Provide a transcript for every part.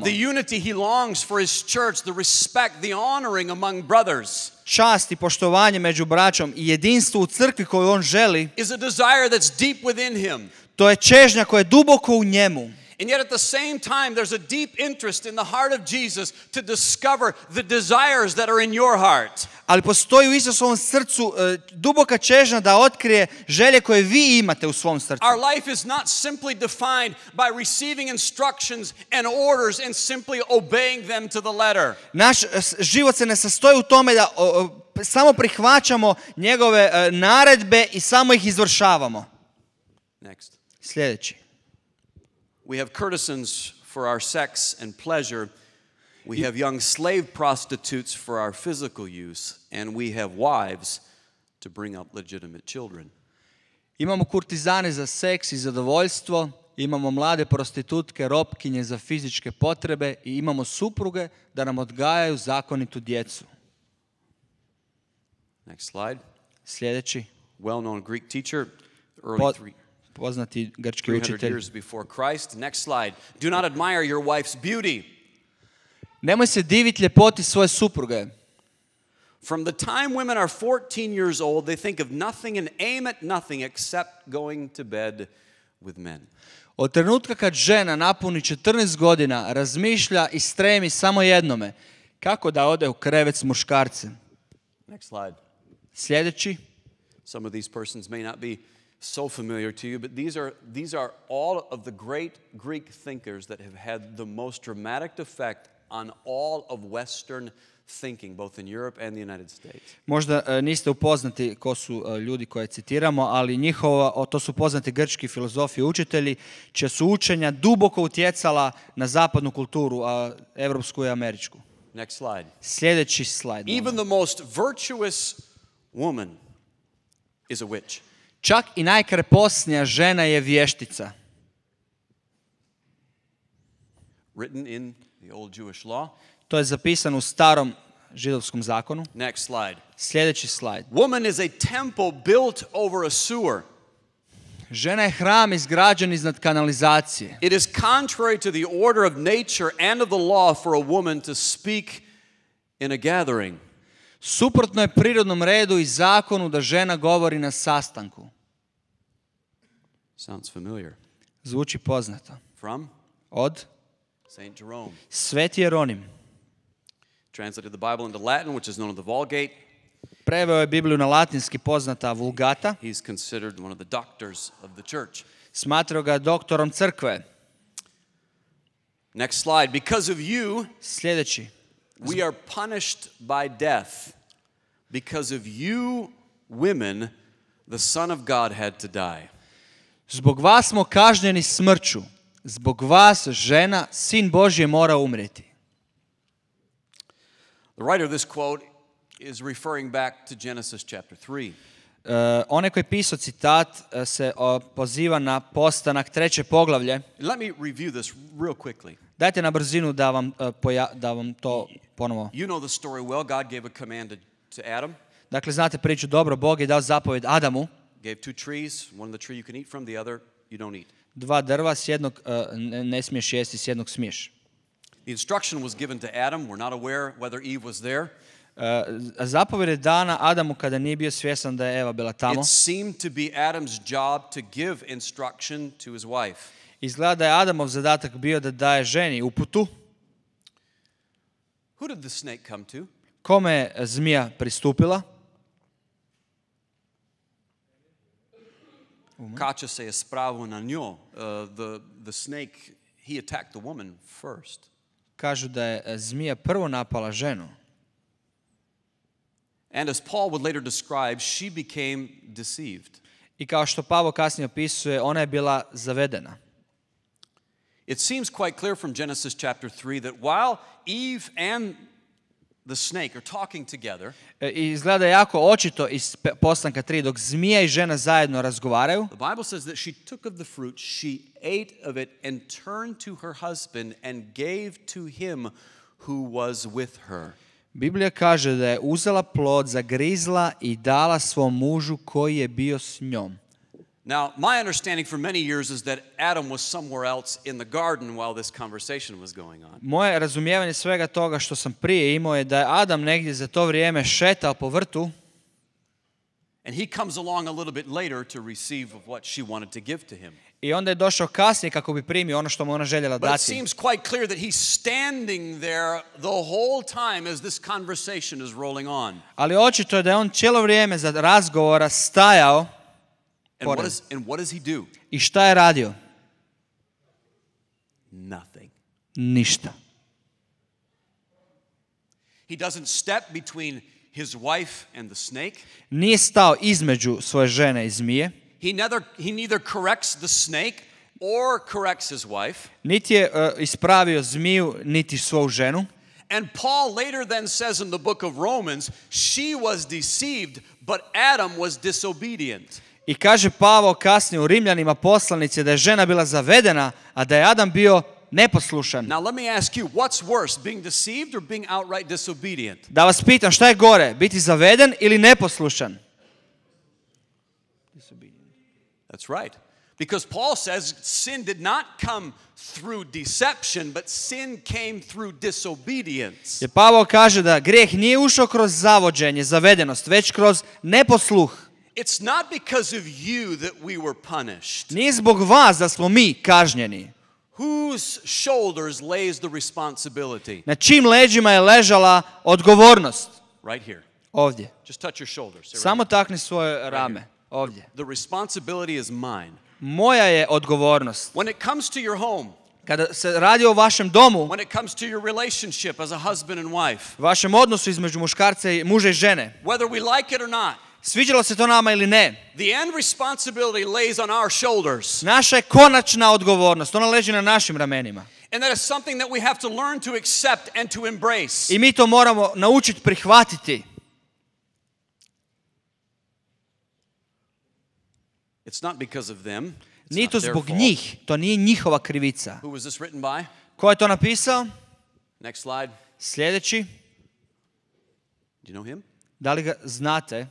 The unity he longs for his church, the respect, the honoring among brothers. Čast i poštovanje među braćom i jedinstvo u crkvi koju on želi Is a desire that's deep within him. to je čežnja koja je duboko u njemu. And yet at the same time there's a deep interest in the heart of Jesus to discover the desires that are in your heart. Ali postoji u Isusovom srcu duboka čežnja da otkrije želje koje vi imate u svom srcu. Our life is not simply defined by receiving instructions and orders and simply obeying them to the letter. Naš život se ne sastoji u tome da samo prihvaćamo njegove naredbe i samo ih izvršavamo. Next. Sljedeći. We have courtesans for our sex and pleasure. We have young slave prostitutes for our physical use. And we have wives to bring up legitimate children. Imamo kurtizane za seks i zadovoljstvo, imamo mlade prostitutke, robkinje za fizičke potrebe i imamo supruge da nam odgajaju zakonitu djecu. Next slide. Sljedeći. Well-known Greek teacher, early poznati grčki 300 učitelj. years before Christ. Next slide. Do not admire your wife's beauty. Nemoj se diviti ljepoti svoje supruge. From the time women are 14 years old, they think of nothing and aim at nothing except going to bed with men. Od trenutka kad žena napuni 14 godina, razmišlja i stremi samo jednome, kako da ode u krevet s muškarcem. Next slide. Sljedeći. Some of these persons may not be so familiar to you, but these are all of the great Greek thinkers that have had the most dramatic effect on all of Western thinking, both in Europe and the United States. Možda niste upoznati ko su ljudi koje citiramo, ali to su poznati grčki filozofi i učitelji, čija su učenja duboko utjecala na zapadnu kulturu, evropsku i američku. Next slide. Sljedeći slajd. Even the most virtuous woman is a witch. Čak i najkreposnija žena je vještica. Written in the old Jewish law. To je zapisano u starom židovskom zakonu. Next slide. Sljedeći slajd. Woman is a temple built over a sewer. Žena je hram izgrađen iznad kanalizacije. It is contrary to the order of nature and of the law for a woman to speak in a gathering. Suprotno je prirodnom redu i zakonu da žena govori na sastanku. Sounds familiar. Zvuči poznato. From? Od? Saint Jerome. Sveti Jeronim. Translated the Bible into Latin, which is known as the Vulgate. Preveo je Bibliju na latinski, poznata Vulgata. He's considered one of the doctors of the church. Smatrao ga doktorom crkve. Next slide. Because of you, sljedeći. We are punished by death. Because of you, women, the Son of God had to die. Zbog vas smo kažnjeni smrću. Zbog vas, žena, Sin Božji je morao umrijeti. The writer of this quote is referring back to Genesis chapter 3. Onaj koji je pisao citat se poziva na postanak 3. poglavlje. Let me review this real quickly. Dajte na brzinu da vam to ponovo. You know the story well. God gave a command to Adam. Dakle, znate priču dobro. Bog je dao zapovjed Adamu. Gave 2 trees. One of the tree you can eat from, the other you don't eat. 2 drva, s jednog ne smiješ jesti, s jednog smiješ. The instruction was given to Adam. We're not aware whether Eve was there. Zapovjed je dana Adamu kada nije bio svjestan da je Eva bila tamo. It seemed to be Adam's job to give instruction to his wife. Izgleda da je Adamov zadatak bio da daje ženi uputu. Who did the snake come to? Kome je zmija pristupila? Kače se je spravo na njo. The snake, he attacked the woman first. Kažu da je zmija prvo napala ženu. And as Paul would later describe, she became deceived. I kao što Pavao kasnije opisuje, ona je bila zavedena. It seems quite clear from Genesis chapter 3 that while Eve and the snake are talking together, izgleda jako očito iz postanka 3, dok zmija i žena zajedno razgovaraju. The Bible says that she took of the fruit, she ate of it and turned to her husband and gave to him who was with her. Biblija kaže da je uzela plod, zagrizla i dala svom mužu koji je bio s njom. Now, my understanding for many years is that Adam was somewhere else in the garden while this conversation was going on. Moje razumijevanje svega toga što sam prije imao je da je Adam negdje za to vrijeme šetao po vrtu. And he comes along a little bit later to receive of what she wanted to give to him. I onda je došao kasnije kako bi primio ono što mu ona željela But it dati. seems quite clear that he's standing there the whole time as this conversation is rolling on. Ali očito je da je on cijelo vrijeme za razgovora stajao. And what does he do? I šta je radio? Nothing. Ništa. He doesn't step between his wife and the snake. Nije stao između svoje žene i zmije. He neither corrects the snake or corrects his wife. Niti je ispravio zmiju, niti svoju ženu. And Paul later then says in the book of Romans, she was deceived, but Adam was disobedient. I kaže Pavao kasnije u Rimljanima poslanici da je žena bila zavedena, a da je Adam bio neposlušan. Now let me ask you, what's worse, being deceived or being outright disobedient? Da vas pitam, šta je gore, biti zaveden ili neposlušan? That's right. Because Paul says sin did not come through deception, but sin came through disobedience. Jer Pavao kaže da grijeh nije ušao kroz zavođenje, zavedenost, već kroz neposluh. It's not because of you that we were punished. Nije zbog vas da smo mi kažnjeni. Whose shoulders lays the responsibility? Na čim leđima je ležala odgovornost? Right here. Ovdje. Just touch your shoulders. Samo takni svoje rame. Ovdje. The responsibility is mine. Moja je odgovornost. When it comes to your home, Kada se radi o vašem domu, when it comes to your relationship as a husband and wife, vašem odnosu između muškarca i muža i žene, whether we like it or not, sviđalo se to nama ili ne, the end responsibility lays on our shoulders. naša je konačna odgovornost. Ona leži na našim ramenima. And that is something that we have to learn to accept and to embrace. I mi to moramo naučiti prihvatiti. It's not because of them. It's Nije not to their zbog fault. njih. To nije njihova krivica. Who was this written by? Ko je to napisao? Next slide. Sljedeći. Do you know him? Da li ga znate?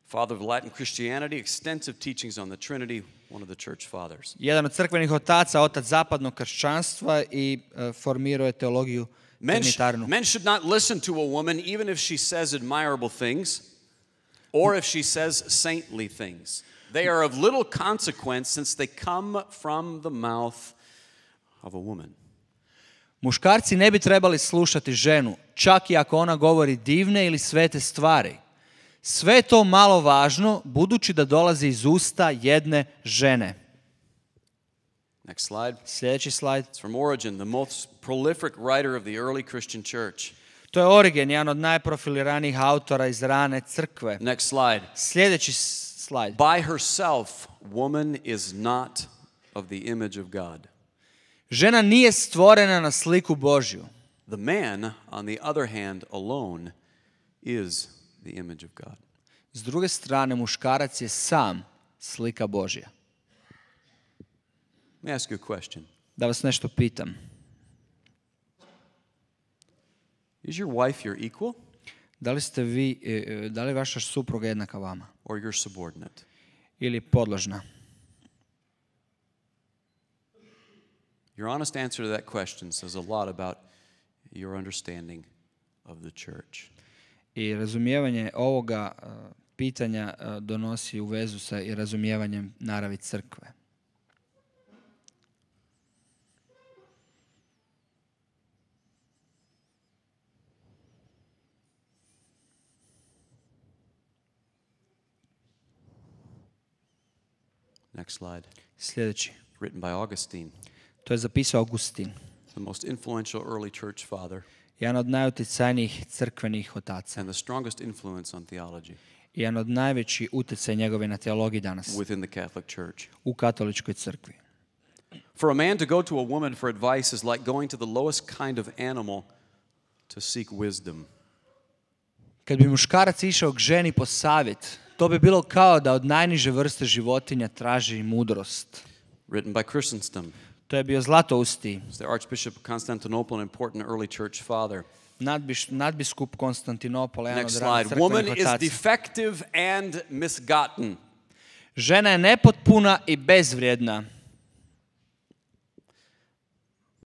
Father of Latin Christianity, extensive teachings on the Trinity, one of the church fathers. Jedan od crkvenih otaca, otac zapadnog kršćanstva i formirao je teologiju trinitarnu. Men should not listen to a woman even if she says admirable things or if she says saintly things. They are of little consequence since they come from the mouth of a woman. Muškarci ne bi trebali slušati ženu, čak i ako ona govori divne ili svete stvari. Sve je to malo važno, budući da dolazi iz usta jedne žene. Next slide. Sljedeći slajd. It's from Origen, the most prolific writer of the early Christian church. To je Origen, jedan od najprofiliranijih autora iz rane crkve. Next slide. Sljedeći slajd. By herself, woman is not of the image of God. Žena nije stvorena na sliku Božju. The man, on the other hand, alone is the image of God. S druge strane, muškarac je sam slika Božja. Let me ask you a question. Da vas nešto pitam. Is your wife your equal Da li je vaša supruga jednaka vama? or your subordinate? Ili podložna? Your honest answer to that question says a lot about your understanding of the church. I razumijevanje ovoga pitanja donosi u vezu sa i razumijevanjem naravi crkve. Next slide. Sljedeći. Written by Augustine, To je zapisao Augustin, the most influential early church father jedan od najutjecajnijih crkvenih otaca. and the strongest influence on theology I jedan od najveći utjecaj njegove na teologiji danas within the Catholic Church. u katoličkoj crkvi. For a man to go to a woman for advice is like going to the lowest kind of animal to seek wisdom. Kad bi muškarac išao k ženi po savjet, to bi bilo kao da od najniže vrste životinja traži mudrost. Written by Chrysostom, To je bio Zlatousti, the Archbishop of Constantinople, an important early church father. nadbiskup Konstantinopola, jedan Next od ranih slide. Woman crkvenih is otaca. defective and misgotten. Žena je nepotpuna i bezvrijedna.